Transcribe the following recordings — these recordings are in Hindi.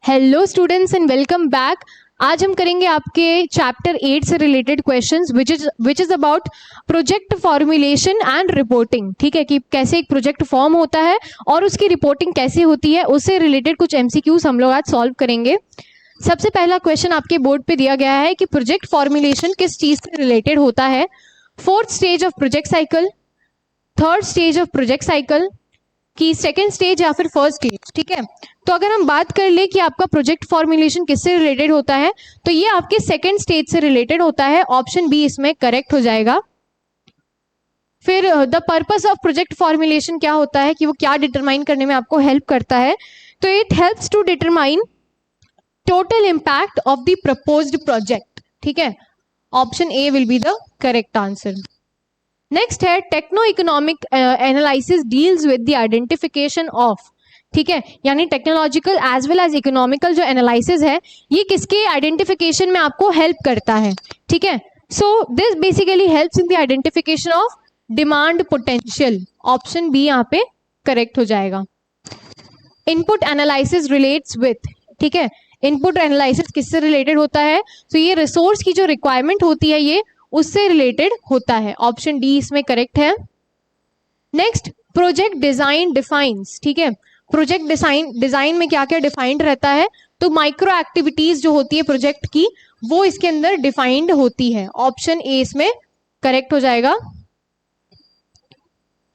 Hello students and welcome back. आज हम करेंगे आपके चैप्टर 8 से related questions which is about project formulation and reporting. ठीक है, कि कैसे एक प्रोजेक्ट फॉर्म होता है और उसकी रिपोर्टिंग कैसे होती है, उससे रिलेटेड कुछ एमसीक्यूज हम लोग आज सॉल्व करेंगे। सबसे पहला क्वेश्चन आपके बोर्ड पे दिया गया है कि प्रोजेक्ट फॉर्मुलेशन किस चीज से रिलेटेड होता है। Fourth stage of project cycle, third stage of project cycle, कि सेकेंड स्टेज या फिर फर्स्ट स्टेज। ठीक है, तो अगर हम बात कर ले कि आपका प्रोजेक्ट फॉर्मुलेशन किससे रिलेटेड होता है, तो ये आपके सेकेंड स्टेज से रिलेटेड होता है। ऑप्शन बी इसमें करेक्ट हो जाएगा। फिर the purpose of project formulation क्या होता है, कि वो क्या डिटरमाइन करने में आपको हेल्प करता है, तो it helps to determine total impact of the proposed project. ठीक है, option A will be the correct answer. Next है techno economic analysis deals with the identification of. ठीक है, यानी technological as well as economical जो एनालिसिस है ये किसके आइडेंटिफिकेशन में आपको हेल्प करता है। ठीक है, so this basically helps in the identification of demand potential. Option B यहाँ पे करेक्ट हो जाएगा। Input analysis relates with. ठीक है, इनपुट एनालिसिस किससे रिलेटेड होता है, तो ये रिसोर्स की जो रिक्वायरमेंट होती है ये उससे रिलेटेड होता है। ऑप्शन डी इसमें करेक्ट है। Next, project design defines. ठीक है, प्रोजेक्ट डिजाइन में क्या क्या डिफाइंड रहता है, तो माइक्रो एक्टिविटीज जो होती है प्रोजेक्ट की वो इसके अंदर डिफाइंड होती है। ऑप्शन ए इसमें करेक्ट हो जाएगा।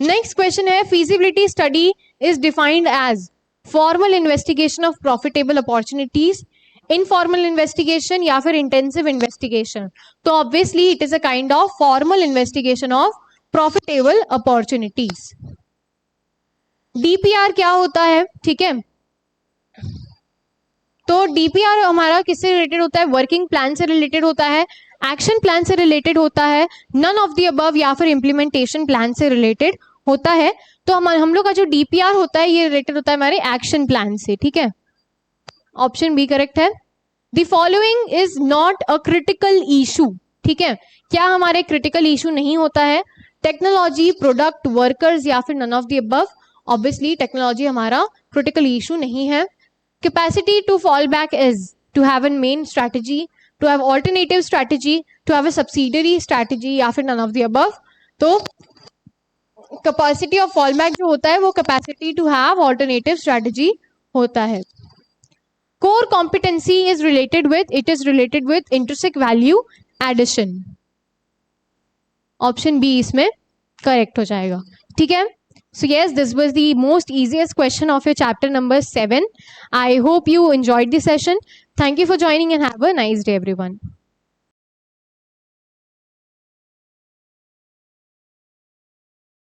नेक्स्ट क्वेश्चन है feasibility study is defined as formal investigation of profitable opportunities, informal investigation या फिर इंटेंसिव इन्वेस्टिगेशन। तो obviously it is a kind of formal investigation of profitable opportunities. DPR क्या होता है, ठीक है, तो डीपीआर हमारा किससे रिलेटेड होता है, वर्किंग प्लान से रिलेटेड होता है, एक्शन प्लान से रिलेटेड होता है, नन ऑफ द अबव या फिर इंप्लीमेंटेशन प्लान से रिलेटेड होता है। तो हम लोग का जो डीपीआर होता है ये रिलेटेड होता है हमारे एक्शन प्लान से। ठीक है, ऑप्शन बी करेक्ट है। The following is not a critical issue. ठीक है, क्या हमारे क्रिटिकल इशू नहीं होता है, टेक्नोलॉजी, प्रोडक्ट, वर्कर्स या फिर none of the above. Obviously technology हमारा क्रिटिकल इशू नहीं है। Capacity to fall back is to have an main strategy, to have alternative strategy, to have a subsidiary strategy या फिर नन ऑफ द अबव। तो कैपेसिटी ऑफ फॉल बैक जो होता है वो capacity to have alternative strategy होता है। Core competency is related with, it is related with intrinsic value addition. Option B इसमें करेक्ट हो जाएगा। ठीक है, so yes, this was the most easiest question of your chapter number 7. I hope you enjoyed the session. Thank you for joining and have a nice day everyone.